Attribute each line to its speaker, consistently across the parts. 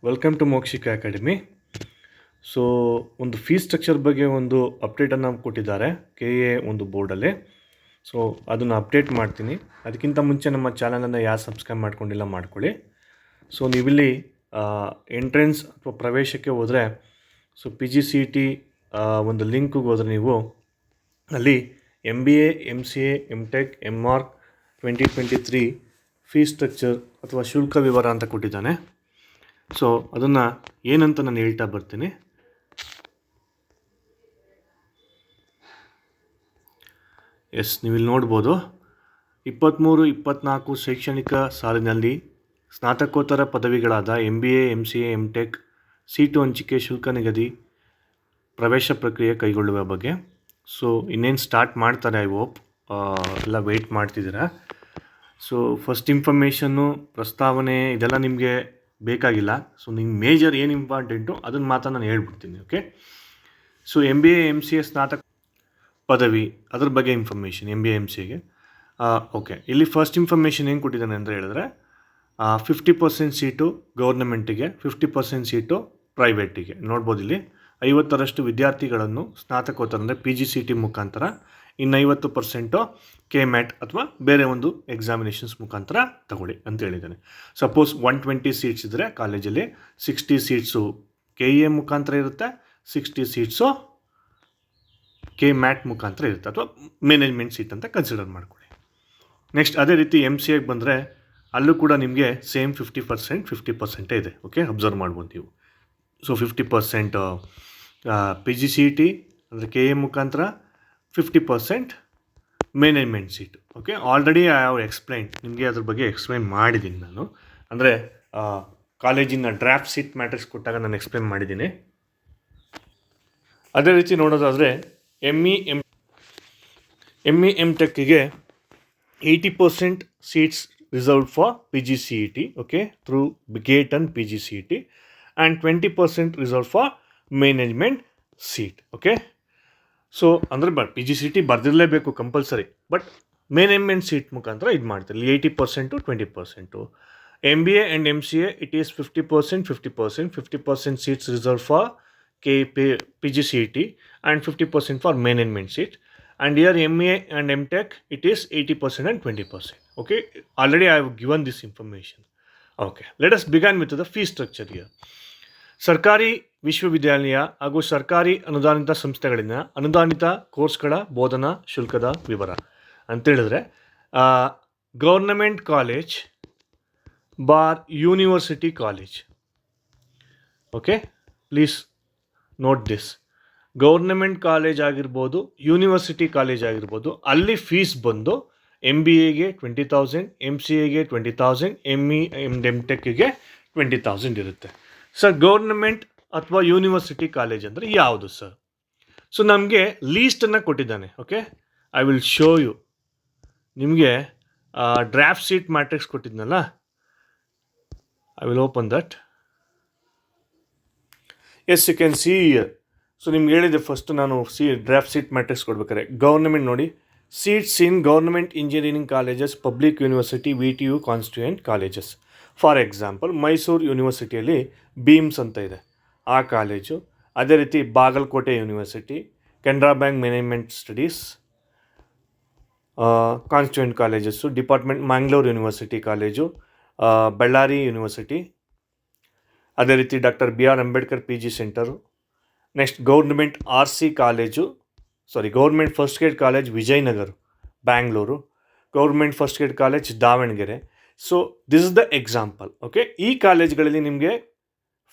Speaker 1: Welcome to Mokshika academy. So ಒಂದು fees structure ಬಗ್ಗೆ ಒಂದು ಅಪ್ಡೇಟನ್ನು ಕೊಟ್ಟಿದ್ದಾರೆ KA ಒಂದು ಬೋರ್ಡಲ್ಲಿ. ಸೊ ಅದನ್ನು ಅಪ್ಡೇಟ್ ಮಾಡ್ತೀನಿ. ಅದಕ್ಕಿಂತ ಮುಂಚೆ ನಮ್ಮ ಚಾನಲನ್ನು ಯಾರು ಸಬ್ಸ್ಕ್ರೈಬ್ ಮಾಡ್ಕೊಂಡಿಲ್ಲ ಮಾಡ್ಕೊಳ್ಳಿ. ಸೊ ನೀವಿಲ್ಲಿ ಎಂಟ್ರೆನ್ಸ್ ಅಥವಾ ಪ್ರವೇಶಕ್ಕೆ ಹೋದರೆ PGCET ಒಂದು ಲಿಂಕ್ಗೆ ಹೋದರೆ ನೀವು ಅಲ್ಲಿ MBA MCA MTech MArch 2023 fees structure ಅಥವಾ ಶುಲ್ಕ ವಿವರ ಅಂತ ಕೊಟ್ಟಿದ್ದಾನೆ. ಸೊ ಅದನ್ನು ಏನಂತ ನಾನು ಹೇಳ್ತಾ ಬರ್ತೀನಿ. ನೀವಿಲ್ಲಿ ನೋಡ್ಬೋದು 23-24 ಶೈಕ್ಷಣಿಕ ಸಾಲಿನಲ್ಲಿ ಸ್ನಾತಕೋತ್ತರ ಪದವಿಗಳಾದ MBA MCA MTech ಸೀಟು ಹಂಚಿಕೆ ಶುಲ್ಕ ನಿಗದಿ ಪ್ರವೇಶ ಪ್ರಕ್ರಿಯೆ ಕೈಗೊಳ್ಳುವ ಬಗ್ಗೆ. ಸೊ ಇನ್ನೇನು ಸ್ಟಾರ್ಟ್ ಮಾಡ್ತಾರೆ, ಐ ಹೋಪ್ ಎಲ್ಲ ವೆಯ್ಟ್ ಮಾಡ್ತಿದ್ದೀರಾ. ಸೊ ಫಸ್ಟ್ ಇನ್ಫಾರ್ಮೇಷನ್ನು ಪ್ರಸ್ತಾವನೆ ಇದೆಲ್ಲ ನಿಮಗೆ ಬೇಕಾಗಿಲ್ಲ. ಸೊ ನಿಮ್ಗೆ ಮೇಜರ್ ಏನು ಇಂಪಾರ್ಟೆಂಟು ಅದನ್ನು ಮಾತ್ರ ನಾನು ಹೇಳ್ಬಿಡ್ತೀನಿ. ಓಕೆ, ಸೊ MBA MCA ಸ್ನಾತಕ ಪದವಿ ಅದ್ರ ಬಗ್ಗೆ ಇನ್ಫಾರ್ಮೇಷನ್ MBA MCAಗೆ. ಓಕೆ, ಇಲ್ಲಿ ಫಸ್ಟ್ ಇನ್ಫಾರ್ಮೇಷನ್ ಏನು ಕೊಟ್ಟಿದ್ದಾನೆ ಅಂತ ಹೇಳಿದ್ರೆ 50% ಸೀಟು ಗೌರ್ನಮೆಂಟಿಗೆ, 50% ಸೀಟು ಪ್ರೈವೇಟಿಗೆ. ನೋಡ್ಬೋದು ಇಲ್ಲಿ 50ರಷ್ಟು ವಿದ್ಯಾರ್ಥಿಗಳನ್ನು ಸ್ನಾತಕೋತ್ತರ ಅಂದರೆ PGCET ಮುಖಾಂತರ, ಇನ್ನು 50% KMAT ಅಥವಾ ಬೇರೆ ಒಂದು ಎಕ್ಸಾಮಿನೇಷನ್ಸ್ ಮುಖಾಂತರ ತಗೊಳ್ಳಿ ಅಂತ ಹೇಳಿದ್ದಾನೆ. ಸಪೋಸ್ 120 ಸೀಟ್ಸ್ ಇದ್ದರೆ ಕಾಲೇಜಲ್ಲಿ 60 ಸೀಟ್ಸು KA ಮುಖಾಂತರ ಇರುತ್ತೆ, 60 ಸೀಟ್ಸು KMAT ಮುಖಾಂತರ ಇರುತ್ತೆ ಅಥವಾ ಮ್ಯಾನೇಜ್ಮೆಂಟ್ ಸೀಟ್ ಅಂತ ಕನ್ಸಿಡರ್ ಮಾಡ್ಕೊಳ್ಳಿ. ನೆಕ್ಸ್ಟ್ ಅದೇ ರೀತಿ MCAಗೆ ಬಂದರೆ ಅಲ್ಲೂ ಕೂಡ ನಿಮಗೆ ಸೇಮ್ 50% ಇದೆ. ಓಕೆ, ಅಬ್ಸರ್ವ್ ಮಾಡ್ಬೋದು ನೀವು. ಸೊ 50% PGCET ಅಂದರೆ KA ಮುಖಾಂತರ, 50% management seat. Okay, already I have explain, ನಿಮಗೆ ಅದ್ರ ಬಗ್ಗೆ ಎಕ್ಸ್ಪ್ಲೈನ್ ಮಾಡಿದ್ದೀನಿ ನಾನು. ಅಂದರೆ ಕಾಲೇಜಿನ ಡ್ರಾಫ್ಟ್ ಸೀಟ್ ಮ್ಯಾಟ್ರಿಕ್ಸ್ ಕೊಟ್ಟಾಗ ನಾನು ಎಕ್ಸ್ಪ್ಲೈನ್ ಮಾಡಿದ್ದೀನಿ. ಅದೇ ರೀತಿ ನೋಡೋದಾದರೆ ME MTechಗೆ 80% seats reserved for PGCET, okay, through GATE and PGCET, and 20% reserve for management seat. Okay, so ಅಂದರೆ PGCET ಬರೆದಿರಲೇಬೇಕು ಕಂಪಲ್ಸರಿ, ಬಟ್ ಮ್ಯಾನೇಜ್ಮೆಂಟ್ ಸೀಟ್ ಮುಖಾಂತರ ಇದು ಮಾಡ್ತಾರೆ 80% 20%. MBA and MCA it is 50% seats reserve for PGCET and 50% for management seat. And here MA and MTech it is 80% and 20%. Okay, already I have given this information. Okay, let us begin with the fee structure here. ಸರ್ಕಾರಿ ವಿಶ್ವವಿದ್ಯಾಲಯ ಹಾಗೂ ಸರ್ಕಾರಿ ಅನುದಾನಿತ ಸಂಸ್ಥೆಗಳಿಂದ ಅನುದಾನಿತ ಕೋರ್ಸ್ಗಳ ಬೋಧನಾ ಶುಲ್ಕದ ವಿವರ ಅಂತೇಳಿದ್ರೆ government college bar university college. Okay, please note this. Government college ಆಗಿರ್ಬೋದು, ಯೂನಿವರ್ಸಿಟಿ ಕಾಲೇಜ್ ಆಗಿರ್ಬೋದು, ಅಲ್ಲಿ ಫೀಸ್ ಬಂದು MBAಗೆ 20,000, MCAಗೆ 20,000, ME and MTechಗೆ 20,000 ಇರುತ್ತೆ. ಸರ್ ಗೌರ್ನಮೆಂಟ್ ಅಥವಾ ಯೂನಿವರ್ಸಿಟಿ ಕಾಲೇಜ್ ಅಂದರೆ ಯಾವುದು ಸರ್? ಸೊ ನಮಗೆ ಲೀಸ್ಟನ್ನು ಕೊಟ್ಟಿದ್ದಾನೆ. Okay, I will show you. ನಿಮಗೆ ಡ್ರಾಫ್ಟ್ ಸೀಟ್ ಮ್ಯಾಟ್ರಿಕ್ಸ್ ಕೊಟ್ಟಿದ್ನಲ್ಲ, I will open that. Yes, you can see here. So ನಿಮ್ಗೆ ಹೇಳಿದೆ ಫಸ್ಟ್ ನಾನು ಡ್ರಾಫ್ಟ್ ಸೀಟ್ ಮ್ಯಾಟ್ರಿಕ್ಸ್ ಕೊಡ್ಬೇಕಾರೆ ಗೌರ್ನಮೆಂಟ್ ನೋಡಿ, seats in government engineering colleges, public university, VTU constituent colleges. For example Mysuru ಯೂನಿವರ್ಸಿಟಿಯಲ್ಲಿ ಬೀಮ್ಸ್ ಅಂತ ಇದೆ, ಆ ಕಾಲೇಜು. ಅದೇ ರೀತಿ Bagalkote university, Canara bank management studies constituent colleges, department Mangalore university college, Ballari university, ಅದೇ ರೀತಿ doctor BR Ambedkar PG centre. Next government RC college, government first grade college Vijayanagara Bangalore, government first grade college Davanagere. So this is the example. Okay, ಈ ಕಾಲೇಜ್ಗಳಲ್ಲಿ ನಿಮಗೆ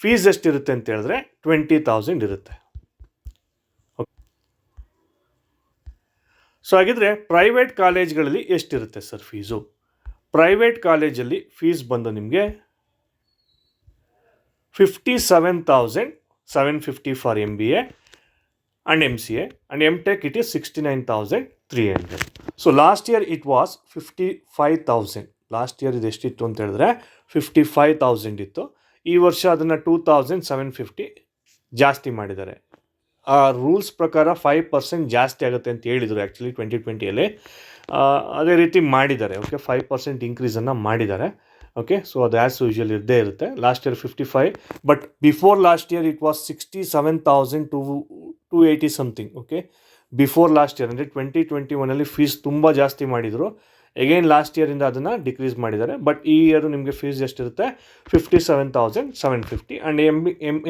Speaker 1: fees ಎಷ್ಟಿರುತ್ತೆ ಅಂತ ಹೇಳಿದ್ರೆ 20,000 ಇರುತ್ತೆ. So ಹಾಗಿದ್ರೆ private ಕಾಲೇಜ್ಗಳಲ್ಲಿ ಎಷ್ಟಿರುತ್ತೆ ಸರ್ ಫೀಸು? ಪ್ರೈವೇಟ್ ಕಾಲೇಜಲ್ಲಿ ಫೀಸ್ ಬಂದು ನಿಮಗೆ 57,750 for MBA and MCA, and MTech it is 69,300. So last year it was 55,000. Last year ಇದು ಎಷ್ಟಿತ್ತು ಅಂತ ಹೇಳಿದ್ರೆ 55,000 ಇತ್ತು. ಈ ವರ್ಷ ಅದನ್ನು 2,750 ಜಾಸ್ತಿ ಮಾಡಿದ್ದಾರೆ. ಆ ರೂಲ್ಸ್ ಪ್ರಕಾರ 5% ಜಾಸ್ತಿ ಆಗುತ್ತೆ ಅಂತ ಹೇಳಿದರು ಆ್ಯಕ್ಚುಲಿ 2020ಯಲ್ಲಿ. ಅದೇ ರೀತಿ ಮಾಡಿದ್ದಾರೆ. ಓಕೆ, 5% ಇನ್ಕ್ರೀಸನ್ನು ಮಾಡಿದ್ದಾರೆ. ಓಕೆ, ಸೊ ಅದು ಆ್ಯಸ್ ಯೂಶುವಲ್ ಇದ್ದೇ ಇರುತ್ತೆ. Last year 55, but before last year it was 67,280 something. Okay, before last year ಅಂದರೆ 2021 ಫೀಸ್ ತುಂಬ ಜಾಸ್ತಿ ಮಾಡಿದರು. ಎಗೈನ್ ಲಾಸ್ಟ್ ಇಯರಿಂದ ಅದನ್ನು ಡಿಕ್ರೀಸ್ ಮಾಡಿದ್ದಾರೆ. ಬಟ್ ಈ ಇಯರು ನಿಮಗೆ ಫೀಸ್ ಎಷ್ಟಿರುತ್ತೆ? 57,750. And M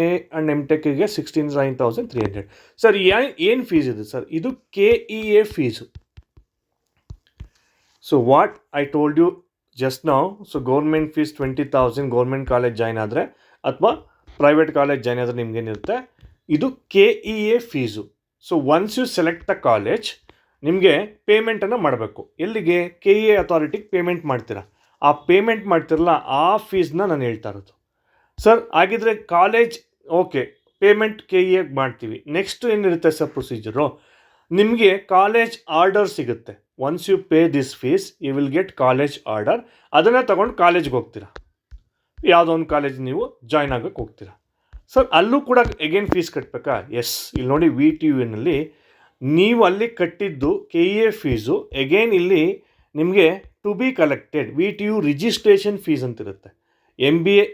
Speaker 1: A and M ಟೆಕ್ಗೆ 69,300. ಸರ್ ಏನು ಫೀಸ್ ಇದೆ ಸರ್? ಇದು KEA fees. So what I told you just ನಾವು, so government fees 20,000 government college join ಆದರೆ ಅಥವಾ ಪ್ರೈವೇಟ್ ಕಾಲೇಜ್ ಜಾಯ್ನ್ ಆದರೆ ನಿಮ್ಗೇನಿರುತ್ತೆ, ಇದು KEA fees. So once you select the college, ನಿಮಗೆ ಪೇಮೆಂಟನ್ನು ಮಾಡಬೇಕು. ಎಲ್ಲಿಗೆ? KEA ಅಥಾರಿಟಿಗೆ ಪೇಮೆಂಟ್ ಮಾಡ್ತೀರಾ. ಆ ಪೇಮೆಂಟ್ ಮಾಡ್ತಿರಲ್ಲ, ಆ ಫೀಸ್ನ ನಾನು ಹೇಳ್ತಾ ಇರೋದು. ಸರ್ ಹಾಗಿದ್ರೆ ಕಾಲೇಜ್ ಓಕೆ, ಪೇಮೆಂಟ್ KEAಗೆ ಮಾಡ್ತೀವಿ. ನೆಕ್ಸ್ಟ್ ಏನಿರುತ್ತೆ ಸರ್ ಪ್ರೊಸೀಜರು? ನಿಮಗೆ ಕಾಲೇಜ್ ಆರ್ಡರ್ ಸಿಗುತ್ತೆ. Once you pay this fees you will get college order. ಅದನ್ನು ತಗೊಂಡು ಕಾಲೇಜ್ಗೆ ಹೋಗ್ತೀರಾ, ಯಾವುದೋ ಒಂದು ಕಾಲೇಜ್ ನೀವು ಜಾಯ್ನ್ ಆಗೋಕ್ಕೆ ಹೋಗ್ತೀರಾ. ಸರ್ ಅಲ್ಲೂ ಕೂಡ ಎಗೇನ್ ಫೀಸ್ ಕಟ್ಟಬೇಕಾ? ಎಸ್. ಇಲ್ಲಿ ನೋಡಿ, VTUನಲ್ಲಿ ನೀವು ಅಲ್ಲಿ ಕಟ್ಟಿದ್ದು KEA ಫೀಸು ಎಗೇನ್ ಇಲ್ಲಿ ನಿಮಗೆ to be collected VTU registration fees ಅಂತಿರುತ್ತೆ. MBA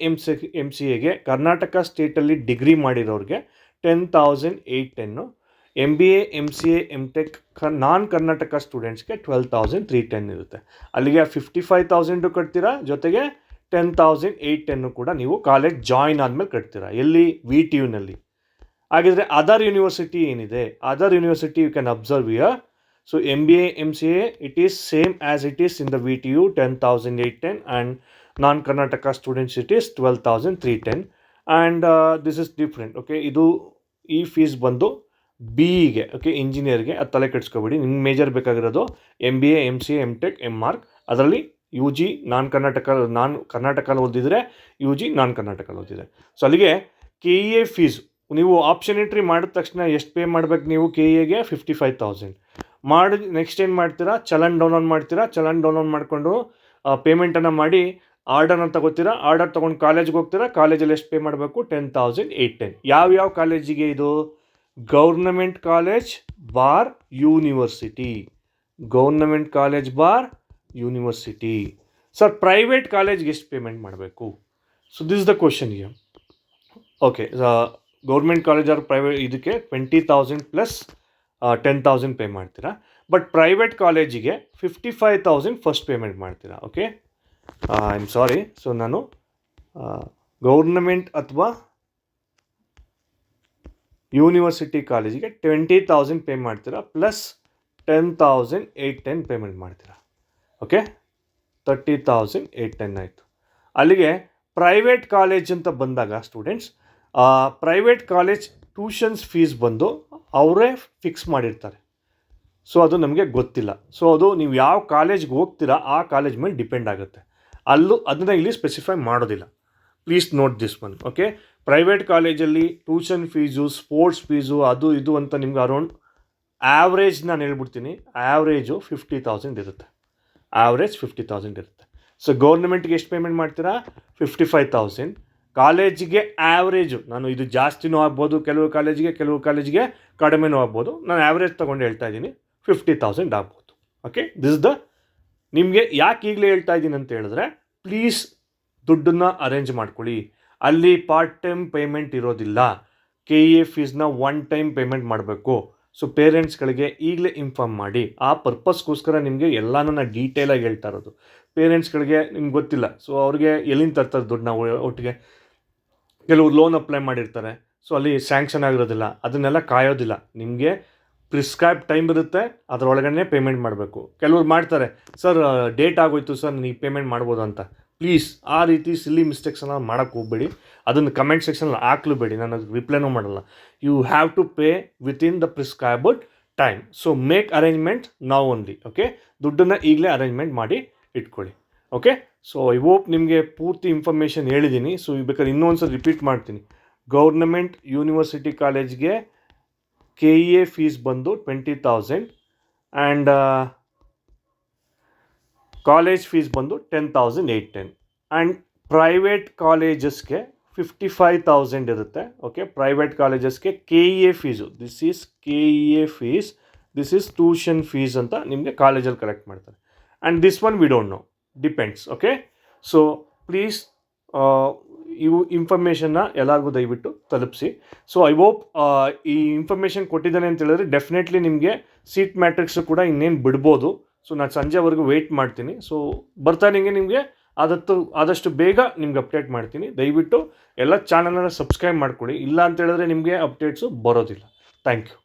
Speaker 1: MCAಗೆ ಕರ್ನಾಟಕ ಸ್ಟೇಟಲ್ಲಿ ಡಿಗ್ರಿ ಮಾಡಿರೋರಿಗೆ 10,810, MBA MCA MTech non Karnataka ಸ್ಟೂಡೆಂಟ್ಸ್ಗೆ 12,310 ಇರುತ್ತೆ. ಅಲ್ಲಿಗೆ 55,000 ಕಟ್ತೀರಾ, ಜೊತೆಗೆ 10,810 ಕೂಡ ನೀವು ಕಾಲೇಜ್ ಜಾಯ್ನ್ ಆದಮೇಲೆ ಕಟ್ತೀರಾ. ಎಲ್ಲಿ? VTUನಲ್ಲಿ. ಹಾಗಿದ್ರೆ ಅದರ್ ಯೂನಿವರ್ಸಿಟಿ ಏನಿದೆ, other university you can observe here. So MBA MCA it is same as it is in the VTU 10,810 and non Karnataka students it is 12,310 and this is different. Okay, ಇದು ಈ fees ಬಂದು BEಗೆ, okay, ಇಂಜಿನಿಯರ್ಗೆ. ಅದು ತಲೆ ಕೆಡಿಸ್ಕೊಬೇಡಿ. ನಿಮ್ಗೆ major ಬೇಕಾಗಿರೋದು MBA MCA MTech MArch. ಅದರಲ್ಲಿ UG ನಾನ್ ಕರ್ನಾಟಕಲ್ಲಿ ಓದಿದರೆ UG ನಾನ್ ಕರ್ನಾಟಕಲ್ಲಿ ಓದಿದೆ. ಸೊ ಅಲ್ಲಿಗೆ KEA ಫೀಸು ನೀವು ಆಪ್ಷನ್ ಎಂಟ್ರಿ ಮಾಡಿದ ತಕ್ಷಣ ಎಷ್ಟು ಪೇ ಮಾಡಬೇಕು ನೀವು KEAಗೆ? 55,000 ಮಾಡಿ ನೆಕ್ಸ್ಟ್ ಏನು ಮಾಡ್ತೀರಾ? ಚಲನ್ ಡೌನ್ಲೋಡ್ ಮಾಡ್ತೀರಾ. ಚಲನ್ ಡೌನ್ಲೋಡ್ ಮಾಡಿಕೊಂಡು ಪೇಮೆಂಟನ್ನು ಮಾಡಿ ಆರ್ಡರ್ನ ತಗೋತೀರಾ. ಆರ್ಡರ್ ತೊಗೊಂಡು ಕಾಲೇಜ್ಗೆ ಹೋಗ್ತೀರಾ. ಕಾಲೇಜಲ್ಲಿ ಎಷ್ಟು ಪೇ ಮಾಡಬೇಕು? 10,810. ಯಾವ್ಯಾವ ಕಾಲೇಜಿಗೆ ಇದು? Government college bar university. Government college bar university. Sir private ಕಾಲೇಜ್ಗೆ ಎಷ್ಟು ಪೇಮೆಂಟ್ ಮಾಡಬೇಕು? So this is the question here. Okay, government college or private ಇದಕ್ಕೆ 20,000 ಪ್ಲಸ್ 10,000 ಪೇ ಮಾಡ್ತೀರಾ. ಬಟ್ ಪ್ರೈವೇಟ್ ಕಾಲೇಜಿಗೆ 55,000 ಫಸ್ಟ್ ಪೇಮೆಂಟ್ ಮಾಡ್ತೀರಾ. Okay, I am sorry. So ನಾನು government ಅಥವಾ university ಕಾಲೇಜಿಗೆ 20,000 ಪೇ ಮಾಡ್ತೀರಾ, ಪ್ಲಸ್ 10,810 ಪೇಮೆಂಟ್ ಮಾಡ್ತೀರಾ. ಓಕೆ, 30,810 ಆಯಿತು. ಅಲ್ಲಿಗೆ ಪ್ರೈವೇಟ್ ಕಾಲೇಜ್ ಅಂತ ಬಂದಾಗ students, private college tuitions fees ಬಂದು ಅವರೇ ಫಿಕ್ಸ್ ಮಾಡಿರ್ತಾರೆ. ಸೊ ಅದು ನಮಗೆ ಗೊತ್ತಿಲ್ಲ. ಸೊ ಅದು ನೀವು ಯಾವ ಕಾಲೇಜ್ಗೆ ಹೋಗ್ತೀರಾ ಆ ಕಾಲೇಜ್ ಮೇಲೆ ಡಿಪೆಂಡ್ ಆಗುತ್ತೆ. ಅದನ್ನು ಇಲ್ಲಿ ಸ್ಪೆಸಿಫೈ ಮಾಡೋದಿಲ್ಲ. Please note this one. Okay, private ಕಾಲೇಜಲ್ಲಿ ಟ್ಯೂಷನ್ ಫೀಸು, ಸ್ಪೋರ್ಟ್ಸ್ ಫೀಸು, ಅದು ಇದು ಅಂತ ನಿಮ್ಗೆ ಅರೌಂಡ್ ಆ್ಯಾವ್ರೇಜ್ ನಾನು ಹೇಳ್ಬಿಡ್ತೀನಿ, ಆ್ಯಾವ್ರೇಜು 50,000 ಇರುತ್ತೆ. ಆ್ಯಾವ್ರೇಜ್ 50,000 ಇರುತ್ತೆ. ಸೊ ಗೌರ್ಮೆಂಟ್ಗೆ ಎಷ್ಟು ಪೇಮೆಂಟ್ ಮಾಡ್ತೀರಾ? 55,000. ಕಾಲೇಜಿಗೆ ಆ್ಯಾವ್ರೇಜು, ನಾನು ಇದು ಜಾಸ್ತಿನೂ ಆಗ್ಬೋದು ಕೆಲವು ಕಾಲೇಜಿಗೆ ಕಡಿಮೆನೂ ಆಗ್ಬೋದು. ನಾನು ಆ್ಯಾವ್ರೇಜ್ ತೊಗೊಂಡು ಹೇಳ್ತಾ ಇದ್ದೀನಿ, 50,000 ಆಗ್ಬೋದು. ಓಕೆ, ದಿಸ್ ದ ನಿಮಗೆ ಯಾಕೆ ಈಗಲೇ ಹೇಳ್ತಾ ಇದ್ದೀನಿ ಅಂತ ಹೇಳಿದ್ರೆ, ಪ್ಲೀಸ್ ದುಡ್ಡನ್ನು ಅರೇಂಜ್ ಮಾಡ್ಕೊಳ್ಳಿ. ಅಲ್ಲಿ ಪಾರ್ಟ್ ಟೈಮ್ ಪೇಮೆಂಟ್ ಇರೋದಿಲ್ಲ. KEA ಫೀಸ್ನ ಒನ್ ಟೈಮ್ ಪೇಮೆಂಟ್ ಮಾಡಬೇಕು. ಸೊ ಪೇರೆಂಟ್ಸ್ಗಳಿಗೆ ಈಗಲೇ ಇನ್ಫಾರ್ಮ್ ಮಾಡಿ. ಆ ಪರ್ಪಸ್ಗೋಸ್ಕರ ನಿಮಗೆ ಎಲ್ಲನೂ ನಾನು ಡೀಟೇಲಾಗಿ ಹೇಳ್ತಾ ಇರೋದು. ಪೇರೆಂಟ್ಸ್ಗಳಿಗೆ ನಿಮ್ಗೆ ಗೊತ್ತಿಲ್ಲ, ಸೊ ಅವ್ರಿಗೆ ಎಲ್ಲಿಂದ ತರ್ತಾರೆ ದುಡ್ಡನ್ನ ಒಟ್ಟಿಗೆ. ಕೆಲವರು ಲೋನ್ ಅಪ್ಲೈ ಮಾಡಿರ್ತಾರೆ, ಸೊ ಅಲ್ಲಿ ಸ್ಯಾಂಕ್ಷನ್ ಆಗಿರೋದಿಲ್ಲ, ಅದನ್ನೆಲ್ಲ ಕಾಯೋದಿಲ್ಲ. ನಿಮಗೆ ಪ್ರಿಸ್ಕ್ರೈಬ್ ಟೈಮ್ ಇರುತ್ತೆ, ಅದರೊಳಗಡೆ ಪೇಮೆಂಟ್ ಮಾಡಬೇಕು. ಕೆಲವ್ರು ಮಾಡ್ತಾರೆ, ಸರ್ ಡೇಟ್ ಆಗೋಯ್ತು ಸರ್ ನೀವು ಪೇಮೆಂಟ್ ಮಾಡ್ಬೋದು ಅಂತ. ಪ್ಲೀಸ್ ಆ ರೀತಿ ಸಿಲ್ಲಿ ಮಿಸ್ಟೇಕ್ಸನ್ನು ಮಾಡೋಕ್ಕೆ ಹೋಗಬೇಡಿ. ಅದನ್ನು ಕಮೆಂಟ್ ಸೆಕ್ಷನಲ್ಲಿ ಹಾಕ್ಲೂಬೇಡಿ, ನಾನು ಅದಕ್ಕೆ ರಿಪ್ಲೈನೂ ಮಾಡಲ್ಲ. You have to pay within the prescribed time. So make arrangement now only. Okay, ದುಡ್ಡನ್ನು ಈಗಲೇ ಅರೇಂಜ್ಮೆಂಟ್ ಮಾಡಿ ಇಟ್ಕೊಳ್ಳಿ. ಓಕೆ, ಸೊ ಐ ಹೋಪ್ ನಿಮಗೆ ಪೂರ್ತಿ ಇನ್ಫಾರ್ಮೇಷನ್ ಹೇಳಿದ್ದೀನಿ. ಸೊ ಬೇಕಾದ್ರೆ ಇನ್ನೊಂದು ಸಲ ರಿಪೀಟ್ ಮಾಡ್ತೀನಿ. ಗೌರ್ನಮೆಂಟ್ ಯೂನಿವರ್ಸಿಟಿ ಕಾಲೇಜ್ಗೆ KEA ಫೀಸ್ ಬಂದು 20,000 ಆ್ಯಂಡ್ ಕಾಲೇಜ್ ಫೀಸ್ ಬಂದು 10,810 ಆ್ಯಂಡ್ ಪ್ರೈವೇಟ್ ಕಾಲೇಜಸ್ಗೆ 55,000 ಇರುತ್ತೆ. ಓಕೆ, ಪ್ರೈವೇಟ್ ಕಾಲೇಜಸ್ಗೆ KEA fees, this is KEA fees, this is tuition fees ಅಂತ ನಿಮಗೆ ಕಾಲೇಜಲ್ಲಿ ಕಲೆಕ್ಟ್ ಮಾಡ್ತಾರೆ. And this one we don't know, depends. Okay, so please ಇವು ಇನ್ಫಾರ್ಮೇಷನ್ನ ಎಲ್ಲರಿಗೂ ದಯವಿಟ್ಟು ತಲುಪಿಸಿ. ಸೊ ಐ ಹೋಪ್ ಈ ಇನ್ಫಾರ್ಮೇಷನ್ ಕೊಟ್ಟಿದ್ದಾನೆ ಅಂತ ಹೇಳಿದ್ರೆ ಡೆಫಿನೆಟ್ಲಿ ನಿಮಗೆ ಸೀಟ್ ಮ್ಯಾಟ್ರಿಕ್ಸು ಕೂಡ ಇನ್ನೇನು ಬಿಡ್ಬೋದು. ಸೊ ನಾನು ಸಂಜೆವರೆಗೂ ವೆಯ್ಟ್ ಮಾಡ್ತೀನಿ. ಸೊ ಬರ್ತಾನಿಗೆ ನಿಮಗೆ ಆದಷ್ಟು ಬೇಗ ನಿಮ್ಗೆ ಅಪ್ಡೇಟ್ ಮಾಡ್ತೀನಿ. ದಯವಿಟ್ಟು ಎಲ್ಲ ಚಾನಲನ್ನು ಸಬ್ಸ್ಕ್ರೈಬ್ ಮಾಡ್ಕೊಳ್ಳಿ, ಇಲ್ಲ ಅಂತ ಹೇಳಿದ್ರೆ ನಿಮಗೆ ಅಪ್ಡೇಟ್ಸು ಬರೋದಿಲ್ಲ. Thank you.